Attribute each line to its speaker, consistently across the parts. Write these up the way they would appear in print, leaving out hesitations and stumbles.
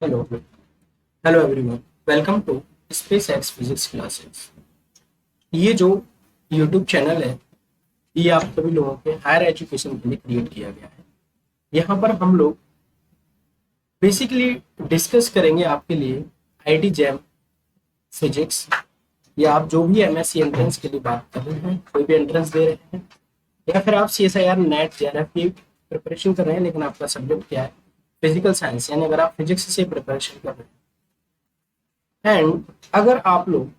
Speaker 1: Hello hello everyone. Welcome to space X physics classes. ये जो YouTube channel है, ये आप सभी लोगों के हायर एजुकेशन के लिए क्रिएट किया गया है। यहाँ पर हम लोग बेसिकली डिस्कस करेंगे आपके लिए आईटी जैम फिजिक्स, या आप जो भी एमएससी एंट्रेंस के लिए बात कर रहे हैं, कोई भी एंट्रेंस दे रहे हैं, या फिर आप सीएसआईआर नेट जेआरएफ की प्रिपरेशन कर रहे हैं, लेकिन आपका सब्जेक्ट क्या है, फिजिकल साइंस, यानी अगर आप फिजिक्स से प्रिपरेशन कर रहे हैं, एंड अगर आप लोग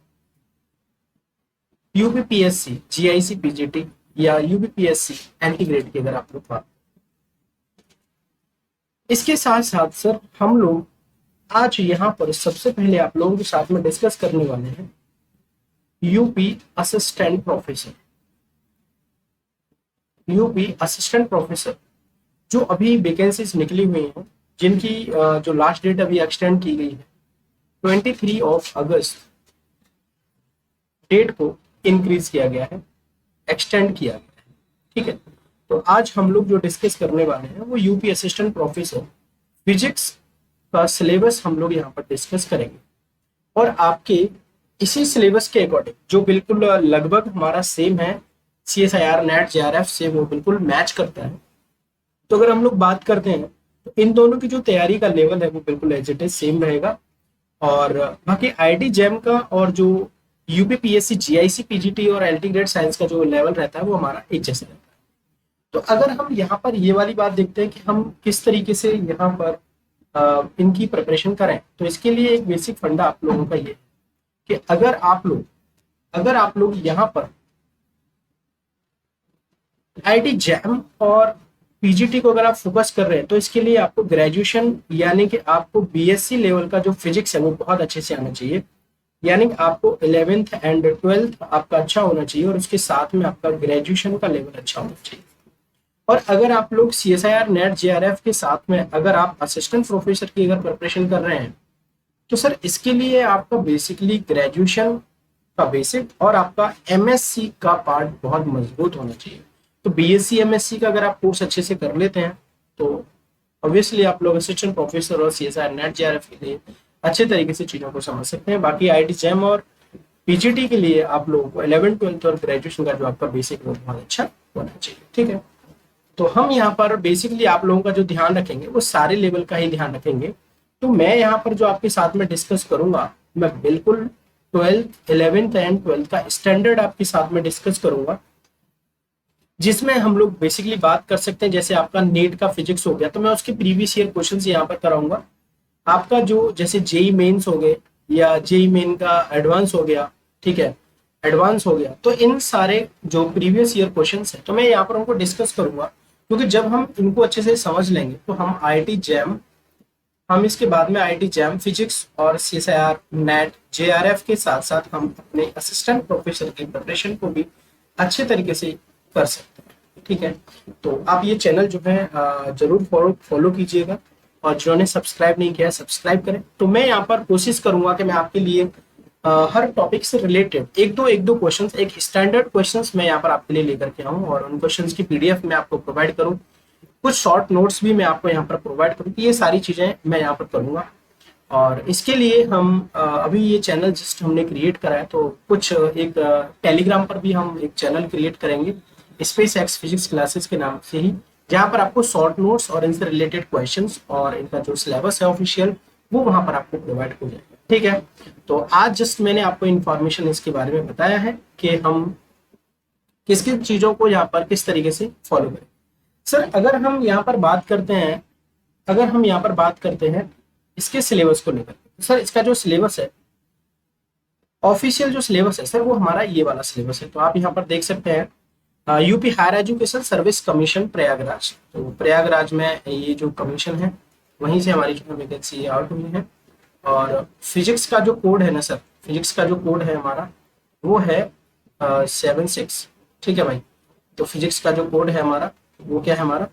Speaker 1: यूपीपीएससी जीआईसी पीजीटी या यूपीपीएससी एंटी ग्रेड की अगर आप लोग बात, इसके साथ साथ सर हम लोग आज यहाँ पर सबसे पहले आप लोगों के साथ में डिस्कस करने वाले हैं UP assistant professor. UP assistant professor जो अभी वैकेंसीज निकली हुई हैं, जिनकी जो लास्ट डेट अभी एक्सटेंड की गई है 23 अगस्त, डेट को इंक्रीज किया गया है, एक्सटेंड किया गया है। ठीक है, तो आज हम लोग जो डिस्कस करने वाले हैं वो यूपी असिस्टेंट प्रोफेसर फिजिक्स का सिलेबस हम लोग यहाँ पर डिस्कस करेंगे। और आपके इसी सिलेबस के अकॉर्डिंग जो बिल्कुल लगभग हमारा सेम है, C S I R NET J R F से वो बिल्कुल मैच करता है। तो अगर हम लोग बात करते हैं तो इन दोनों की जो तैयारी का लेवल है वो बिल्कुल एज इट इज सेम रहेगा। और बाकी आईटी जैम का और जो यूपीपीएससी जीआईसी पीजीटी और एल्टी ग्रेड साइंस का जो लेवल रहता है वो हमारा एक जैसा रहता है। तो अगर हम यहाँ पर ये वाली बात देखते हैं कि हम किस तरीके से यहाँ पर इनकी प्रिपरेशन करें, तो इसके लिए एक बेसिक फंडा आप लोगों का ये है कि अगर आप लोग यहाँ पर आईटी जैम और पीजीटी को अगर आप फोकस कर रहे हैं, तो इसके लिए आपको ग्रेजुएशन यानी कि आपको बीएससी लेवल का जो फिजिक्स है वो बहुत अच्छे से आना चाहिए। यानी आपको 11th एंड 12th आपका अच्छा होना चाहिए, और उसके साथ में आपका ग्रेजुएशन का लेवल अच्छा होना चाहिए। और अगर आप लोग C S I R NET J R F के साथ में अगर आप असिस्टेंट प्रोफेसर की अगर प्रिपरेशन कर रहे हैं, तो सर इसके लिए आपका बेसिकली ग्रेजुएशन का बेसिक और आपका एमएससी का पार्ट बहुत मजबूत होना चाहिए। तो बीएससी एमएससी का अगर आप कोर्स अच्छे से कर लेते हैं, तो ऑब्वियसली आप लोग असिस्टेंट प्रोफेसर और C S I R NET J R F के लिए अच्छे तरीके से चीज़ों को समझ सकते हैं। बाकी आई टी जैम और पीजीटी के लिए आप लोगों को 11 12 और ग्रेजुएशन का जो आपका बेसिक वो बहुत अच्छा होना चाहिए। ठीक है, तो हम यहाँ पर बेसिकली आप लोगों का जो ध्यान रखेंगे वो सारे लेवल का ही ध्यान रखेंगे। तो मैं यहाँ पर जो आपके साथ में डिस्कस करूंगा, मैं बिल्कुल 12th 11th एंड 12th का स्टैंडर्ड आपके साथ में डिस्कस करूंगा, जिसमें हम लोग बेसिकली बात कर सकते हैं। जैसे आपका नीट का फिजिक्स हो गया, तो मैं उसके प्रीवियस ईयर क्वेश्चन यहाँ पर कराऊंगा। आपका जो जैसे जेई मेंस हो गए या जेई मेन का एडवांस हो गया, ठीक है, एडवांस हो गया, तो इन सारे जो प्रीवियस ईयर क्वेश्चंस है तो मैं यहाँ पर उनको डिस्कस करूंगा। क्योंकि जब हम इनको अच्छे से समझ लेंगे तो हम इसके बाद में आईटी जैम फिजिक्स और C S I R NET J R F के साथ साथ हम अपने असिस्टेंट प्रोफेसर की प्रिपरेशन को भी अच्छे तरीके से कर सकते हैं। ठीक है, तो आप ये चैनल जो है जरूर फॉलो फॉलो कीजिएगा, और जिन्होंने सब्सक्राइब नहीं किया सब्सक्राइब करें। तो मैं यहाँ पर कोशिश करूंगा कि मैं आपके लिए हर टॉपिक से रिलेटेड एक दो क्वेश्चंस, एक स्टैंडर्ड क्वेश्चंस मैं यहाँ पर आपके लिए लेकर के आऊँ, और उन क्वेश्चंस की पीडीएफ मैं आपको प्रोवाइड करूँ। कुछ शॉर्ट नोट्स भी मैं आपको यहाँ पर प्रोवाइड करूँ। ये सारी चीजें मैं यहाँ पर करूँगा। और इसके लिए हम अभी ये चैनल जस्ट हमने क्रिएट करा है, तो कुछ एक टेलीग्राम पर भी हम एक चैनल क्रिएट करेंगे स्पेस एक्स फिजिक्स क्लासेस के नाम से ही, जहाँ पर आपको शॉर्ट नोट्स और इनसे रिलेटेड क्वेश्चंस और इनका जो सिलेबस है ऑफिशियल, वो वहाँ पर आपको प्रोवाइड हो जाएगा। ठीक है, तो आज जस्ट मैंने आपको इन्फॉर्मेशन इसके बारे में बताया है कि हम किस किस चीज़ों को यहाँ पर किस तरीके से फॉलो करें। सर अगर हम यहाँ पर बात करते हैं इसके सिलेबस को लेकर, सर इसका जो सिलेबस है, ऑफिशियल जो सिलेबस है सर, वो हमारा ये वाला सिलेबस है। तो आप यहाँ पर देख सकते हैं UP higher education service commission Prayagraj. तो प्रयागराज में ये जो कमीशन है, वहीं से हमारी जो वैकेंसी आउट हुई है। और फिजिक्स का जो कोड है ना सर, फिजिक्स का जो कोड है हमारा वो है 76। ठीक है भाई, तो फिजिक्स का जो कोड है हमारा वो क्या है हमारा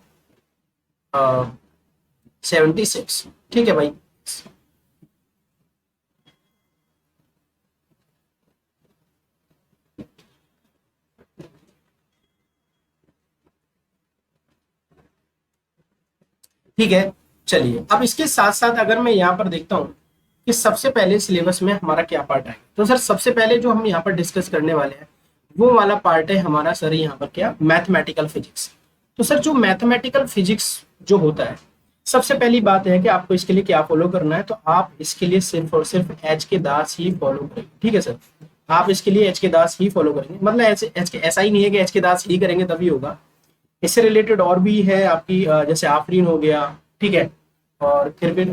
Speaker 1: 76। ठीक है भाई, ठीक है। चलिए अब इसके साथ साथ अगर मैं यहाँ पर देखता हूँ कि सबसे पहले सिलेबस में हमारा क्या पार्ट है, तो सर सबसे पहले जो हम यहाँ पर डिस्कस करने वाले हैं वो वाला पार्ट है हमारा सर यहाँ पर क्या, मैथमेटिकल फिजिक्स। तो सर जो मैथमेटिकल फिजिक्स जो होता है, सबसे पहली बात है कि आपको इसके लिए क्या फॉलो करना है, तो आप इसके लिए सिर्फ और सिर्फ एच के दास ही फॉलो करेंगे, ठीक है सर। आप इसके लिए एच के दास ही फॉलो करेंगे, मतलब एच के ऐसा ही नहीं है कि एच के दास ही करेंगे तभी होगा। इससे रिलेटेड और भी है आपकी जैसे आफरीन हो गया, ठीक है, और फिर भी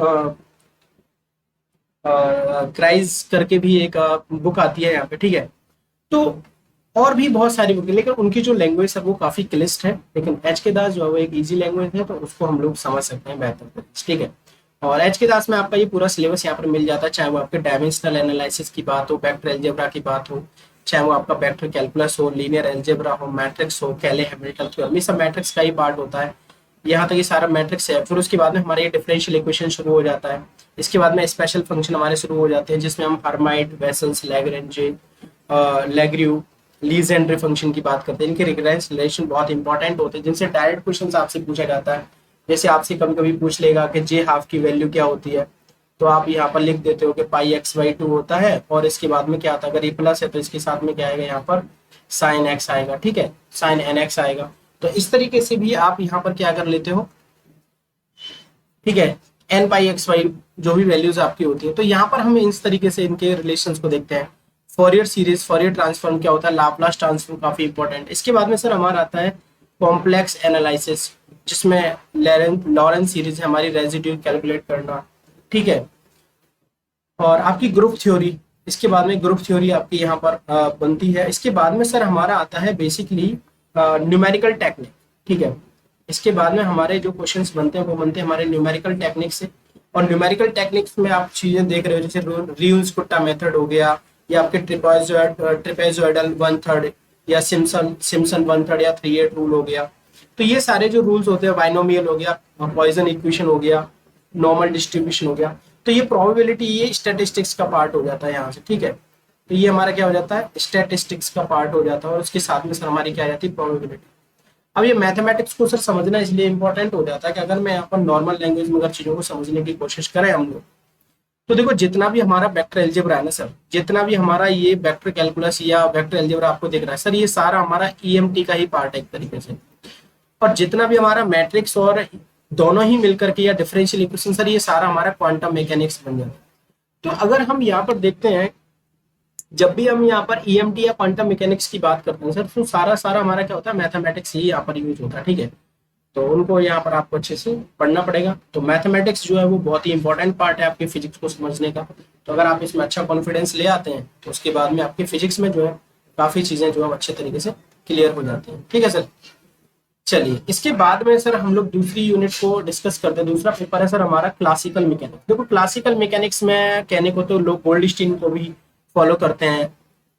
Speaker 1: क्राइज करके भी एक बुक आती है यहाँ पे, ठीक है। तो और भी बहुत सारी बुक है, लेकिन उनकी जो लैंग्वेज है वो काफी क्लिष्ट है, लेकिन एच के दास जो है वो एक इजी लैंग्वेज है, तो उसको हम लोग समझ सकते हैं बेहतर तरीके से, ठीक है। और एच के दास में आपका ये पूरा सिलेबस यहाँ पर मिल जाता है, चाहे वो आपके डायमेंशनल एनालिसिस की बात हो, वेक्टर अलजेब्रा की बात हो, चाहे वो आपका वेक्टर कैलकुलस हो, लीनियर अलजेब्रा हो, मैट्रिक्स हो, कैले हैमिल्टन थ्योरम, ये सब मैट्रिक्स का ही पार्ट होता है। यहाँ तक ये सारा मैट्रिक्स है। फिर उसके बाद में हमारे ये डिफरेंशियल इक्वेशन शुरू हो जाता है। इसके बाद में स्पेशल फंक्शन हमारे शुरू हो जाते हैं, जिसमें हम Hermite, Bessel's, Lagrange, Laguerre, Legendre function की बात करते हैं। इनके रिकरेंस रिलेशन बहुत इंपॉर्टेंट होते हैं, जिनसे डायरेक्ट क्वेश्चन आपसे पूछा जाता है। जैसे आपसे कभी कभी पूछ लेगा कि जे हाफ की वैल्यू क्या होती है, तो आप यहाँ पर लिख देते हो कि पाई एक्स बाई टू होता है, और इसके बाद में क्या आता है, अगर ये प्लस है तो इसके साथ में क्या आएगा, यहाँ पर साइन एक्स आएगा, ठीक है, साइन एन एक्स आएगा। तो इस तरीके से भी आप यहाँ पर क्या कर लेते हो, ठीक है, एन पाई एक्स वाई जो भी वैल्यूज आपकी होती है। तो यहाँ पर हम इस तरीके से इनके रिलेशंस को देखते हैं। फॉरियर सीरीज, फॉरियर ट्रांसफॉर्म क्या होता है, लाप्लास ट्रांसफॉर्म काफी इंपॉर्टेंट। इसके बाद में सर हमारा आता है कॉम्प्लेक्स एनालिसिस, जिसमें लॉरेंस सीरीज है हमारी, रेजिड्यू कैलकुलेट करना, ठीक है, और आपकी ग्रुप थ्योरी। इसके बाद में ग्रुप थ्योरी आपकी यहाँ पर बनती है। इसके बाद में सर हमारा आता है बेसिकली न्यूमेरिकल टेक्निक, ठीक है। इसके बाद में हमारे जो क्वेश्चंस बनते हैं वो बनते हैं हमारे न्यूमेरिकल टेक्निक से। और न्यूमेरिकल टेक्निक्स में आप चीजें देख रहे हो, जैसे रियूज कुट्टा मेथड हो गया, या आपके ट्रिपेजोइडल वन थर्ड, या सिम्सन सिम्सन वन थर्ड, या 3/8 रूल हो गया। तो ये सारे जो रूल्स होते हैं, बाइनोमियल हो गया, पॉइजन इक्वेशन हो गया, नॉर्मल डिस्ट्रीब्यूशन हो गया, तो ये प्रोबेबिलिटी, ये स्टैटिस्टिक्स का पार्ट हो जाता है यहाँ से, ठीक है। तो ये हमारा क्या हो जाता है, स्टैटिस्टिक्स का पार्ट हो जाता है, और उसके साथ में सर हमारी क्या आ जाती है, प्रोबेबिलिटी। अब ये मैथमेटिक्स को सर समझना इसलिए इंपॉर्टेंट हो जाता है कि अगर मैं यहाँ पर नॉर्मल लैंग्वेज में अगर चीजों को समझने की कोशिश करें हम लोग, तो देखो जितना भी हमारा वेक्टर अलजेब्रा है ना सर, जितना भी हमारा ये वेक्टर कैलकुलस या वेक्टर अलजेब्रा आपको दिख रहा है सर, ये सारा हमारा ईएमटी का ही पार्ट है एक तरीके से। और जितना भी हमारा मैट्रिक्स और दोनों ही मिलकर के या डिफरेंशियल इक्वेशन सर, ये सारा हमारा क्वांटम मैकेनिक्स बन जाता है। तो अगर हम यहाँ पर देखते हैं, जब भी हम यहाँ पर ईएमटी या क्वांटम मैकेनिक्स की बात करते हैं सर, तो सारा सारा हमारा क्या होता है, मैथमेटिक्स ही यहाँ पर यूज होता है, ठीक है। तो उनको यहाँ पर आपको अच्छे से पढ़ना पड़ेगा। तो मैथमेटिक्स जो है वो बहुत ही इंपॉर्टेंट पार्ट है आपके फिजिक्स को समझने का। तो अगर आप इसमें अच्छा कॉन्फिडेंस ले आते हैं, तो उसके बाद में आपके फिजिक्स में जो है काफी चीजें जो है अच्छे तरीके से क्लियर हो जाती हैं, ठीक है सर। चलिए इसके बाद में सर हम लोग दूसरी यूनिट को डिस्कस करते हैं। दूसरा पेपर है सर हमारा क्लासिकल मैकेनिक्स। देखो क्लासिकल मैकेनिक्स में कहने को तो लोग गोल्डस्टीन को भी फॉलो करते हैं,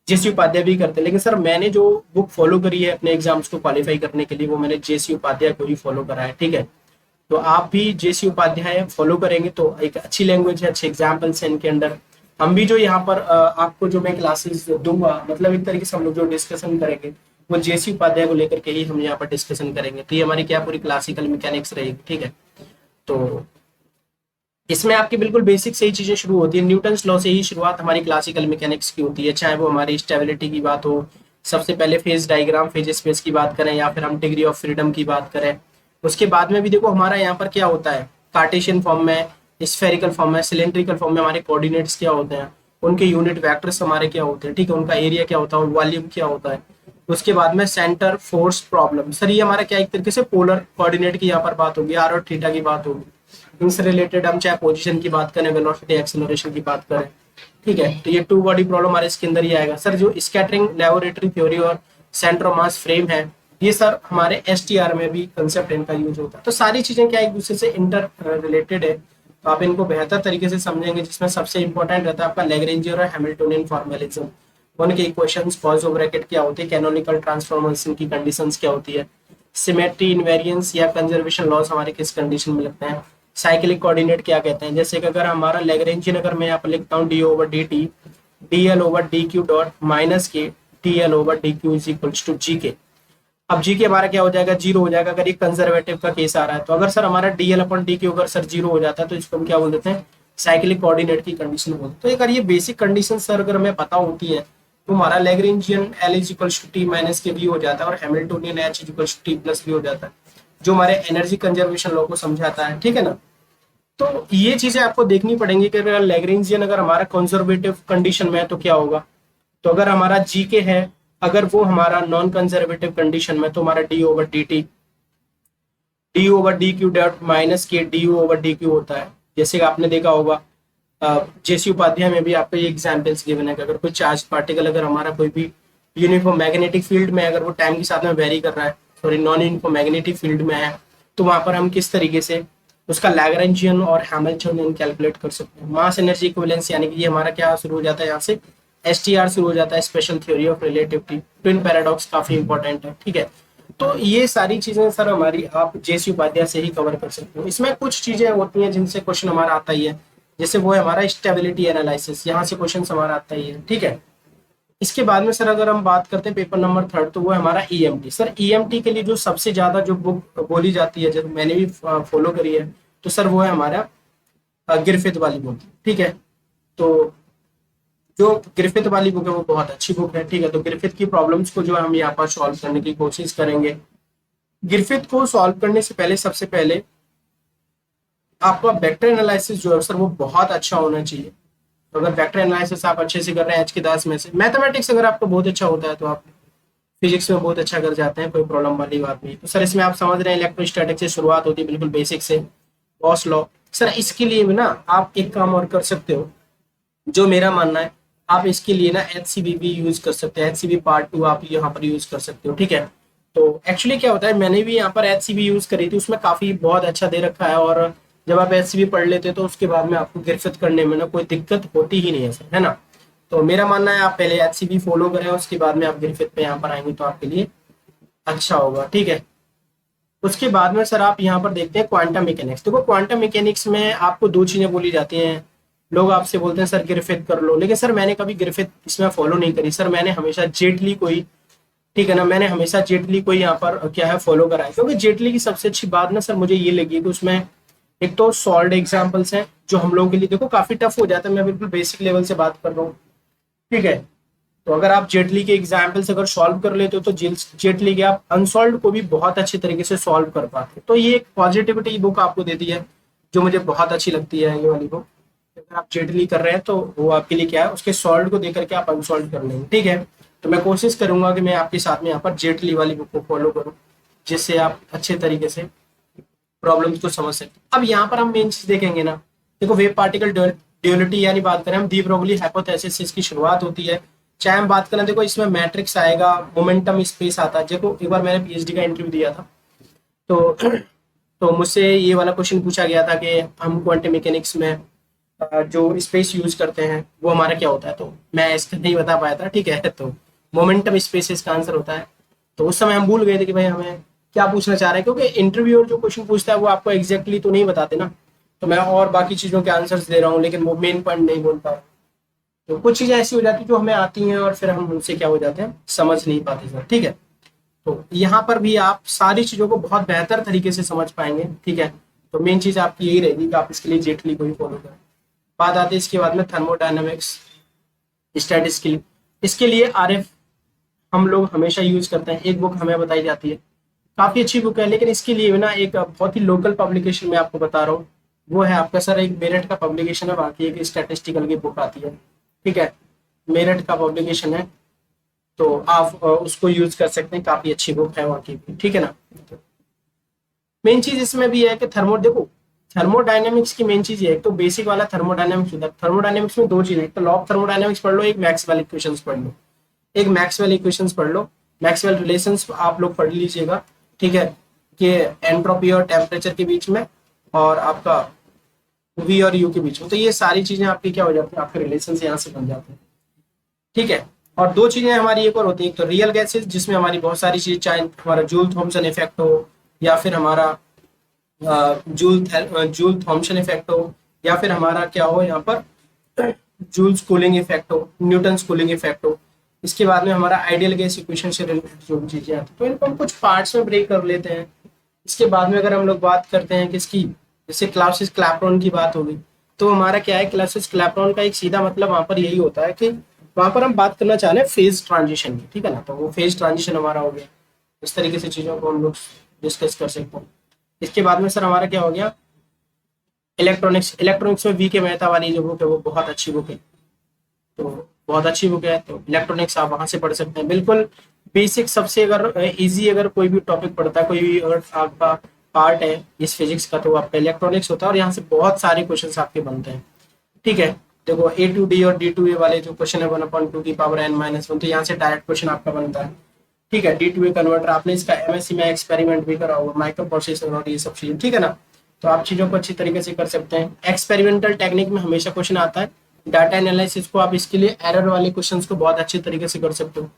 Speaker 1: जेसी उपाध्याय भी करते हैं, लेकिन सर मैंने जो बुक फॉलो करी है अपने एग्जाम्स को क्वालिफाई करने के लिए, वो मैंने जेसी उपाध्याय को ही फॉलो करा है, ठीक है। तो आप भी जेसी उपाध्याय फॉलो करेंगे तो एक अच्छी लैंग्वेज है, अच्छे एग्जाम्पल्स हैं इनके अंदर। हम भी जो यहाँ पर आपको जो मैं क्लासेस दूंगा, मतलब एक तरीके से हम लोग जो डिस्कशन करेंगे वो जेसी उपाध्याय को लेकर के ही हम यहाँ पर डिस्कशन करेंगे। तो ये हमारी क्या पूरी क्लासिकल मैकेनिक्स रहेगी, ठीक है। तो इसमें आपकी बिल्कुल बेसिक से ही चीजें शुरू होती है, न्यूटन्स लॉ से ही शुरुआत हमारी क्लासिकल मैकेनिक्स की होती है। चाहे वो हमारी स्टेबिलिटी की बात हो, सबसे पहले फेज डायग्राम, फेज स्पेस की बात करें, या फिर हम डिग्री ऑफ फ्रीडम की बात करें। उसके बाद में भी देखो हमारा यहाँ पर क्या होता है, कार्टेशियन फॉर्म में, स्फेरिकल फॉर्म में, सिलेंड्रिकल फॉर्म में हमारे कोऑर्डिनेट्स क्या होते हैं, उनके यूनिट वेक्टर्स हमारे क्या होते हैं, ठीक है, उनका एरिया क्या होता है, वॉल्यूम क्या होता है। उसके बाद में सेंटर फोर्स प्रॉब्लम, सर ये हमारा क्या एक तरीके से पोलर कोऑर्डिनेट की यहाँ पर बात होगी, आर और थीटा की बात होगी। इनसे रिलेटेड हम चाहे पोजीशन की बात करें, वेलोसिटी, एक्सेलरेशन की बात करें, ठीक है। तो ये टू बॉडी प्रॉब्लम हमारे इसके अंदर ही आएगा सर। जो स्कैटरिंग लेबोरेटरी थ्योरी और सेंटर ऑफ मास फ्रेम है, ये सर हमारे एसटीआर में भी कंसेप्ट इनका यूज होता है। तो सारी चीजें क्या एक दूसरे से इंटर रिलेटेड है, तो आप इनको बेहतर तरीके से समझेंगे। जिसमें सबसे इंपॉर्टेंट रहता है आपका लैग्रेंजियन और हैमिल्टोनियन फॉर्मेलिज्म, उनके इक्वेशंस, पॉइसन ब्रैकेट क्या होती है, कैनोनिकल ट्रांसफॉर्मेशन की कंडीशंस क्या होती है, सिमेट्री, इनवेरिएंस या कंजर्वेशन लॉस हमारे किस कंडीशन में लगते हैं, साइक्लिक कोऑर्डिनेट क्या कहते हैं। जैसे कि अगर हमारा लैग्रेंजियन, अगर मैं यहाँ पर लिखता हूँ D over D T, D L over D Q dot minus K T L over D Q is equals to G K. अब जी के हमारा क्या हो जाएगा, जीरो हो जाएगा अगर ये कंजर्वेटिव का केस आ रहा है। तो अगर सर हमारा DL/dq अगर सर जीरो हो जाता है तो इसको हम क्या बोल देते हैं, साइक्लिक कोऑर्डिनेट की कंडीशन बोलते हैं। तो अगर ये बेसिक कंडीशन सर अगर हमें पता होती है तो हमारा Lagrangian L is equals to T minus के भी हो जाता है और Hamiltonian H is equals to T plus भी हो जाता है, जो हमारे एनर्जी कंजर्वेशन लॉ को समझाता है, ठीक है ना। तो ये चीजें आपको देखनी पड़ेंगी कि अगर लैग्रेंजियन अगर हमारा कंजर्वेटिव कंडीशन में है तो क्या होगा। तो अगर हमारा जी के है, अगर वो हमारा नॉन कंजर्वेटिव कंडीशन में, तो हमारा D over D Q dot minus K D U over D Q होता है। जैसे कि आपने देखा होगा जेसी उपाध्याय में भी आपको ये एग्जाम्पल्स गिवन है कि अगर कोई चार्ज पार्टिकल अगर हमारा कोई भी यूनिफॉर्म मैग्नेटिक फील्ड में अगर वो टाइम के साथ में वेरी कर रहा है, sorry non uniform magnetic field में है, तो वहां पर हम किस तरीके से उसका लैग्रेंजियन और हैमिल्टनियन कैलकुलेट कर सकते हैं। मास एनर्जी इक्विवेलेंस यानी कि ये हमारा क्या शुरू हो जाता है, यहाँ से STR शुरू हो जाता है, special theory of relativity. Twin paradox काफी इंपॉर्टेंट है, ठीक है। तो ये सारी चीजें सर हमारी आप जेसी उपाध्याय से ही कवर कर सकते हो। इसमें कुछ चीजें होती हैं जिनसे क्वेश्चन हमारा आता ही है, जैसे वो है हमारा स्टेबिलिटी एनालिसिस, यहाँ से क्वेश्चन हमारा आता ही है, ठीक है। इसके बाद में सर अगर हम बात करते हैं पेपर नंबर 3 तो वो है हमारा EMT। सर EMT के लिए जो सबसे ज्यादा जो बुक बोली जाती है, जब मैंने भी फॉलो करी है, तो सर वो है हमारा ग्रिफिथ वाली बुक, ठीक है। तो जो ग्रिफिथ वाली बुक है वो बहुत अच्छी बुक है, ठीक है। तो ग्रिफिथ की प्रॉब्लम्स को जो है हम यहाँ पर सॉल्व करने की कोशिश करेंगे। ग्रिफिथ को सॉल्व करने से पहले सबसे पहले आपका वेक्टर एनालिसिस जो है सर वो बहुत अच्छा होना चाहिए। तो अगर वेक्टर एनालिसिस आप अच्छे से कर रहे हैं H के 10 में से, मैथमेटिक्स अगर आपको बहुत अच्छा होता है तो आप फिजिक्स में बहुत अच्छा कर जाते हैं, कोई प्रॉब्लम वाली बात नहीं। तो सर इसमें आप समझ रहे हैं इलेक्ट्रोस्टैटिक से शुरुआत होती है बिल्कुल बेसिक से, गॉस लॉ। सर इसके लिए भी ना आप एक काम और कर सकते हो, जो मेरा मानना है, आप इसके लिए ना HCV भी यूज कर सकते हैं। HCV पार्ट 2 आप यहाँ पर यूज कर सकते हो, ठीक है। तो एक्चुअली क्या होता है, मैंने भी यहाँ पर HCV यूज करी थी, उसमें काफी बहुत अच्छा दे रखा है, और जब आप HCV पढ़ लेते हो तो उसके बाद में आपको ग्रिफिथ करने में ना कोई दिक्कत होती ही नहीं है सर, है ना। तो मेरा मानना है आप पहले HCV फॉलो करें, उसके बाद में आप ग्रिफिथ पे यहाँ पर आएंगे तो आपके लिए अच्छा होगा, ठीक है। उसके बाद में सर आप यहाँ पर देखते हैं क्वांटम मैकेनिक्स। देखो क्वांटम मैकेनिक्स में आपको दो चीजें बोली जाती हैं, लोग आपसे बोलते हैं सर ग्रिफिथ कर लो, लेकिन सर मैंने कभी ग्रिफिथ इसमें फॉलो नहीं करी सर, मैंने हमेशा जेटली को ही, ठीक है ना, मैंने हमेशा जेटली को ही यहाँ पर क्या है फॉलो करा है। क्योंकि जेटली की सबसे अच्छी बात ना सर मुझे ये लगी कि उसमें एक तो सॉल्व एग्जाम्पल्स हैं जो हम लोगों के लिए देखो काफी टफ हो जाता है, मैं बिल्कुल बेसिक लेवल से बात कर रहा हूँ, ठीक है। तो अगर आप जेटली के एग्जाम्पल्स अगर सॉल्व कर लेते हो तो जेटली के आप अनसॉल्व को भी बहुत अच्छे तरीके से सॉल्व कर पाते हैं। तो ये एक पॉजिटिविटी बुक आपको देती है जो मुझे बहुत अच्छी लगती है, ये वाली बुक। अगर आप जेटली कर रहे हैं तो वो आपके लिए क्या है, उसके सॉल्व को देख करके आप अनसॉल्व कर लेंगे, ठीक है। तो मैं कोशिश करूंगा कि मैं आपके साथ में यहाँ पर जेटली वाली बुक को फॉलो करूँ, जिससे आप अच्छे तरीके से प्रॉब्लम्स को समझ सकते हैं। अब यहाँ पर हम मेन चीज देखेंगे ना, देखो वेव पार्टिकल ड्यूअलिटी यानी बात करें हम डी ब्रोगली हाइपोथेसिस से इसकी शुरुआत होती है। चाहे हम बात करें, देखो इसमें मैट्रिक्स आएगा, मोमेंटम स्पेस आता है। देखो एक बार मैंने PhD का इंटरव्यू दिया था, तो तो मुझसे ये वाला क्वेश्चन पूछा गया था कि हम क्वांटम मैकेनिक्स में जो स्पेस यूज करते हैं वो हमारा क्या होता है, तो मैं इसका नहीं बता पाया था, ठीक है। तो मोमेंटम स्पेस इसका आंसर होता है। तो उस समय हम भूल गए थे कि भाई हमें क्या पूछना चाह रहा है, क्योंकि इंटरव्यूअर जो क्वेश्चन पूछता है वो आपको एग्जैक्टली तो नहीं बताते ना। तो मैं और बाकी चीज़ों के आंसर्स दे रहा हूँ लेकिन वो मेन पॉइंट नहीं बोल पा रहा। तो कुछ चीज़ें ऐसी हो जाती है जो हमें आती हैं और फिर हम उनसे क्या हो जाते हैं, समझ नहीं पाते सर, ठीक है। तो यहाँ पर भी आप सारी चीज़ों को बहुत बेहतर तरीके से समझ पाएंगे, ठीक है। तो मेन चीज़ आपकी यही रहेगी कि आप इसके लिए जेटली को ही फॉलो करें। बात आती है इसके बाद में थर्मोडायनेमिक्स स्टैटिस्टिक्स। इसके लिए RF हम लोग हमेशा यूज करते हैं। एक बुक हमें बताई जाती है, काफी अच्छी बुक है, लेकिन इसके लिए ना एक बहुत ही लोकल पब्लिकेशन में आपको बता रहा हूँ, वो है आपका सर एक मेरठ का पब्लिकेशन है, बाकी एक स्टैटिस्टिकल की बुक आती है, ठीक है। मेरठ का पब्लिकेशन है, तो आप उसको यूज कर सकते हैं, काफी अच्छी बुक है वहाँ की, ठीक है ना। मेन चीज इसमें भी है कि देखो थर्मोडायनेमिक्स की मेन चीज ये है, तो बेसिक वाला थर्मोडायनेमिक्स होता है। थर्मोडायनेमिक्स में दो चीजें, एक तो लॉ ऑफ थर्मोडायनेमिक्स पढ़ लो, एक मैक्सवेल इक्वेशंस पढ़ लो। एक मैक्सवेल इक्वेशंस पढ़ लो, मैक्सवेल रिलेशंस आप लोग पढ़ लीजिएगा, ठीक है, कि एंट्रोपी और टेम्परेचर के बीच में और आपका V और U के बीच में। तो ये सारी चीजें आपकी क्या हो जाती है, आपके रिलेशन यहाँ से बन जाते हैं, ठीक है। और दो चीजें हमारी एक और होती है, तो रियल गैसेज जिसमें हमारी बहुत सारी चीजें, चाहे हमारा जूल थॉमसन इफेक्ट हो या फिर हमारा जूल थॉमसन इफेक्ट हो, या फिर हमारा क्या हो यहाँ पर जूल्स कूलिंग इफेक्ट हो, न्यूटन कूलिंग इफेक्ट हो। इसके बाद में हमारा आइडियल गैस इक्वेशन से रिलेटेड जो भी चीजें आती हैं, तो इनको हम कुछ पार्ट्स में ब्रेक कर लेते हैं। इसके बाद में अगर हम लोग बात करते हैं किसकी, जैसे क्लाउसिस क्लैपेरॉन की बात होगी, तो हमारा क्या है, क्लाउसिस क्लैपेरॉन का एक सीधा मतलब वहां पर यही होता है कि वहां पर हम बात करना चाह रहे हैं फेज ट्रांजिशन की, ठीक है ना, तो वो फेज ट्रांजिशन हमारा हो गया। इस तरीके से चीजों को हम लोग डिस्कस कर सकते हैं। इसके बाद में सर हमारा क्या हो गया, इलेक्ट्रॉनिक्स। इलेक्ट्रॉनिक्स में वी के मेहता वाली जो बुक है वो बहुत अच्छी बुक है, तो बहुत अच्छी बुक है, तो इलेक्ट्रॉनिक्स आप वहां से पढ़ सकते हैं। बिल्कुल बेसिक सबसे अगर इजी अगर कोई भी टॉपिक पढ़ता है, कोई भी अगर आपका पार्ट है इस फिजिक्स का, तो आपका इलेक्ट्रॉनिक्स होता है, और यहाँ से बहुत सारे क्वेश्चंस आपके बनते हैं, ठीक है। देखो ए टू डी और डी टू ए वाले जो क्वेश्चन है 1/2 की पावर n माइनस वन, तो यहाँ से डायरेक्ट क्वेश्चन आपका बनता है, ठीक है। डी टू ए कन्वर्टर आपने इसका एमएससी में एक्सपेरिमेंट भी करा होगा, माइक्रो प्रोसेसर और ये सब चीजें, ठीक है ना, तो आप चीजों को अच्छी तरीके से कर सकते हैं। एक्सपेरिमेंटल टेक्निक में हमेशा क्वेश्चन आता है, डाटा एनालिसिस को आप इसके लिए एरर वाले क्वेश्चंस को बहुत अच्छे तरीके से कर सकते हो।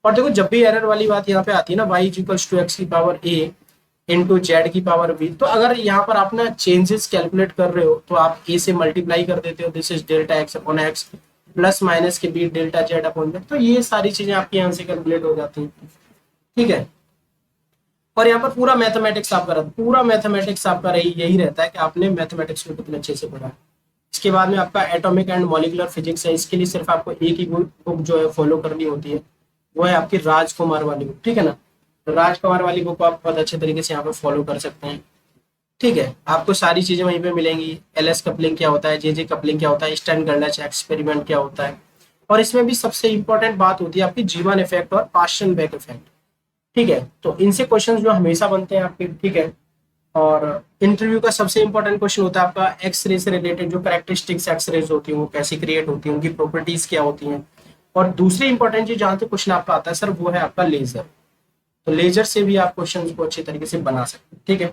Speaker 1: और देखो जब भी एरर वाली बात यहाँ पे आती है ना, y इक्वल्स टू एक्स की पावर a इंटू जेड की पावर b, तो अगर यहाँ पर आप ना चेंजेस कैलकुलेट कर रहे हो तो आप a से मल्टीप्लाई कर देते हो, this is delta x upon x plus minus के बीच डेल्टा जेड अपॉन जेड, तो ये सारी चीजें आपकी यहाँ से कैलकुलेट हो जाती हैं, ठीक है। और यहाँ पर पूरा मैथमेटिक्स आपका रहता है, पूरा मैथमेटिक्स आपका यही रहता है कि आपने मैथमेटिक्स को कितने अच्छे से पढ़ा है। इसके बाद में आपका एटॉमिक एंड मॉलिकुलर फिजिक्स है, इसके लिए सिर्फ आपको एक ही बुक जो है फॉलो करनी होती है, वो है आपकी राजकुमार वाली बुक, ठीक है ना, तो राजकुमार वाली बुक को आप बहुत अच्छे तरीके से यहाँ पर फॉलो कर सकते हैं, ठीक है। आपको सारी चीजें वहीं पे मिलेंगी, एलएस कपलिंग क्या होता है, जे कपलिंग क्या होता है, स्टैंड गर्लच एक्सपेरिमेंट क्या होता है, और इसमें भी सबसे इंपॉर्टेंट बात होती है आपकी जीवन इफेक्ट और पास्चन बैक इफेक्ट, ठीक है। तो इनसे क्वेश्चन जो हमेशा बनते हैं आपके, ठीक है। और इंटरव्यू का सबसे इंपॉर्टेंट क्वेश्चन होता है आपका एक्सरे से रिलेटेड, जो कैरेक्टरिस्टिक्स एक्सरेज होती हैं वो कैसी क्रिएट होती हैं, उनकी प्रॉपर्टीज क्या होती हैं। और दूसरी इंपॉर्टेंट चीज जहाँ से क्वेश्चन आपका आता है सर, वो है आपका लेजर, तो लेजर से भी आप क्वेश्चन को अच्छे तरीके से बना सकते हैं, ठीक है।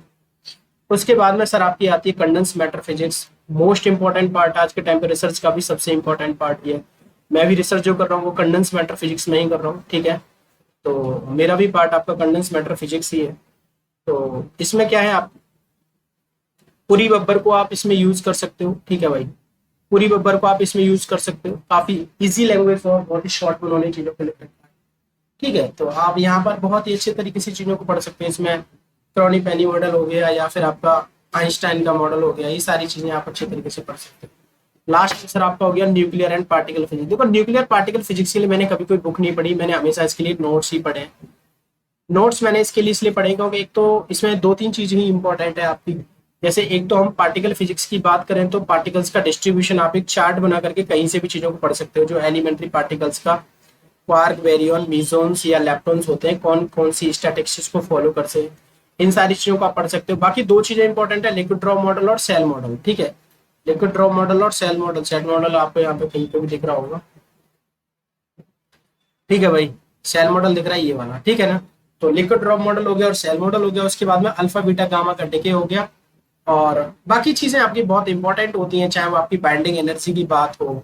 Speaker 1: उसके बाद में सर आपकी आती है condense matter physics, most important part आज के टाइम पे, रिसर्च का भी सबसे इंपॉर्टेंट पार्ट ये है। मैं भी रिसर्च जो कर रहा हूँ वो कंडेंस मैटर फिजिक्स में ही कर रहा हूँ, ठीक है, तो मेरा भी पार्ट आपका कंडेंस मैटर फिजिक्स ही है। तो इसमें क्या है, आप पूरी बब्बर को आप इसमें यूज कर सकते हो, ठीक है भाई, पूरी बब्बर को आप इसमें यूज कर सकते हो, काफी इजी लैंग्वेज और बहुत ही शॉर्ट में उन्होंने चीजों को लिखा है, ठीक है। तो आप यहाँ पर बहुत ही अच्छे तरीके से चीजों को पढ़ सकते हैं। इसमें क्रॉनी पेनी मॉडल हो गया या फिर आपका आइंस्टाइन का मॉडल हो गया, ये सारी चीजें आप अच्छे तरीके से पढ़ सकते हो। लास्ट में सर आपका हो गया न्यूक्लियर एंड पार्टिकल फिजिक्स। देखो न्यूक्लियर पार्टिकल फिजिक्स के लिए मैंने कभी कोई बुक नहीं पढ़ी, मैंने हमेशा इसके लिए नोट्स ही पढ़े हैं। नोट्स मैंने इसके लिए इसलिए पढ़े क्योंकि एक तो इसमें दो तीन चीजें ही इंपॉर्टेंट है आपकी, जैसे एक तो हम पार्टिकल फिजिक्स की बात करें तो पार्टिकल्स का डिस्ट्रीब्यूशन आप एक चार्ट बना करके कहीं से भी चीजों को पढ़ सकते हो, जो एलिमेंट्री पार्टिकल्स का क्वार्क बेरियन मीजोन्स या लेप्टॉन्स होते हैं, कौन कौन सी स्टैटिस्टिक्स को फॉलो करते हैं, इन सारी चीजों को आप पढ़ सकते हो। बाकी दो चीजें इंपॉर्टेंट है, लिक्विड ड्रॉप मॉडल और सेल मॉडल, ठीक है, लिक्विड ड्रॉप मॉडल और सेल मॉडल। सेल मॉडल आपको यहाँ पे कहीं पे भी दिख रहा होगा, ठीक है भाई, सेल मॉडल दिख रहा है ये वाला, ठीक है ना। तो लिक्विड ड्रॉप मॉडल हो गया और सेल मॉडल हो गया, उसके बाद में अल्फा बीटा गामा का डिके हो गया, और बाकी चीजें आपकी बहुत इंपॉर्टेंट होती हैं, चाहे वो आपकी बाइंडिंग एनर्जी की बात हो,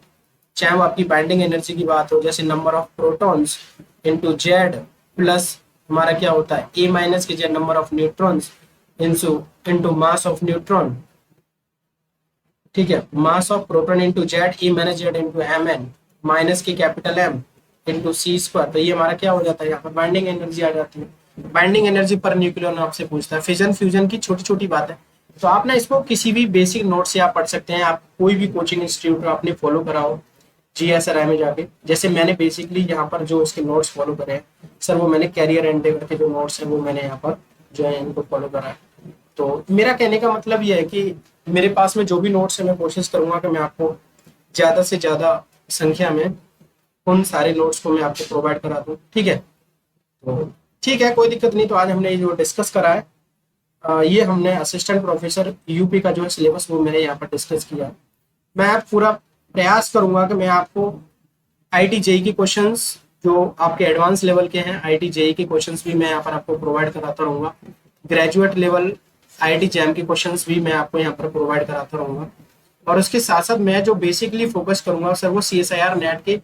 Speaker 1: चाहे वो आपकी बाइंडिंग एनर्जी की बात हो, जैसे number of protons into Z plus हमारा क्या होता है ए माइनस के Z number of neutrons into mass of neutron, ठीक है, mass of proton into Z A minus Z into M N minus के capital M into C square, तो ये हमारा क्या हो जाता है, यहाँ पर बाइंडिंग एनर्जी आ जाती है। बाइंडिंग एनर्जी पर न्यूक्लियन आपसे पूछता है, फिजन फ्यूजन की छोटी छोटी बात है, तो आप ना इसको किसी भी बेसिक नोट से आप पढ़ सकते हैं। आप कोई भी कोचिंग इंस्टीट्यूट आपने फॉलो कराओ GSRI में जाके, जैसे मैंने बेसिकली यहाँ पर जो इसके नोट्स फॉलो करे हैं सर, वो मैंने कैरियर एंडेवर के जो नोट्स हैं वो मैंने यहाँ पर जो है इनको फॉलो करा है। तो मेरा कहने का मतलब ये है कि मेरे पास में जो भी नोट्स है मैं कोशिश करूंगा कि मैं आपको ज्यादा से ज्यादा संख्या में उन सारे नोट्स को मैं आपको प्रोवाइड करा दूं, ठीक है। तो ठीक है, कोई दिक्कत नहीं। तो आज हमने जो डिस्कस करा है ये हमने असिस्टेंट प्रोफेसर यूपी का जो है सिलेबस वो मैंने यहाँ पर डिस्कस किया। मैं पूरा प्रयास करूंगा कि मैं आपको IIT JEE के क्वेश्चंस जो आपके एडवांस लेवल के हैं, IIT JEE के क्वेश्चंस भी मैं यहाँ पर आपको प्रोवाइड कराता रहूंगा। ग्रेजुएट लेवल IIT JAM के क्वेश्चंस भी मैं आपको यहाँ पर प्रोवाइड कराता रहूंगा, और उसके साथ साथ मैं जो बेसिकली फोकस करूंगा सर वो CSIR नेट के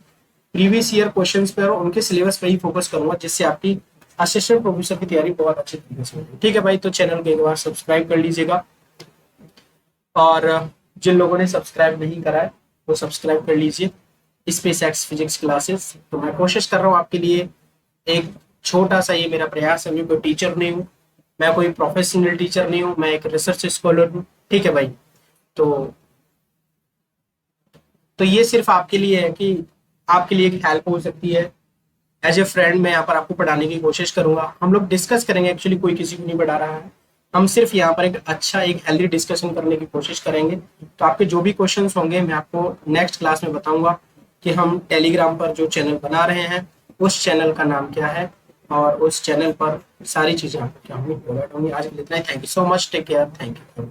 Speaker 1: प्रीवियस ईयर क्वेश्चंस पर और उनके सिलेबस पर ही फोकस करूंगा, जिससे आपकी असिस्टेंट प्रोफेसर की तैयारी बहुत अच्छी तरीके से होगी, ठीक है भाई। तो चैनल को एक बार सब्सक्राइब कर लीजिएगा, और जिन लोगों ने सब्सक्राइब नहीं करा है वो सब्सक्राइब कर लीजिए, स्पेस एक्स फिजिक्स क्लासेस। तो मैं कोशिश कर रहा हूँ आपके लिए, एक छोटा सा ये मेरा प्रयास है। मैं कोई टीचर नहीं हूँ, मैं कोई प्रोफेशनल टीचर नहीं हूँ, मैं एक रिसर्च स्कॉलर हूँ, ठीक है भाई। तो ये सिर्फ आपके लिए है कि आपके लिए एक हेल्प हो सकती है। एज ए फ्रेंड मैं यहाँ पर आपको पढ़ाने की कोशिश करूंगा, हम लोग डिस्कस करेंगे, एक्चुअली कोई किसी को नहीं पढ़ा रहा है, हम सिर्फ यहाँ पर एक अच्छा एक हेल्दी डिस्कशन करने की कोशिश करेंगे। तो आपके जो भी क्वेश्चंस होंगे मैं आपको नेक्स्ट क्लास में बताऊंगा कि हम टेलीग्राम पर जो चैनल बना रहे हैं उस चैनल का नाम क्या है, और उस चैनल पर सारी चीजें आपको क्या होंगी प्रोवाइड होंगी। आज के लिए इतना ही। Thank you so much, take care, thank you.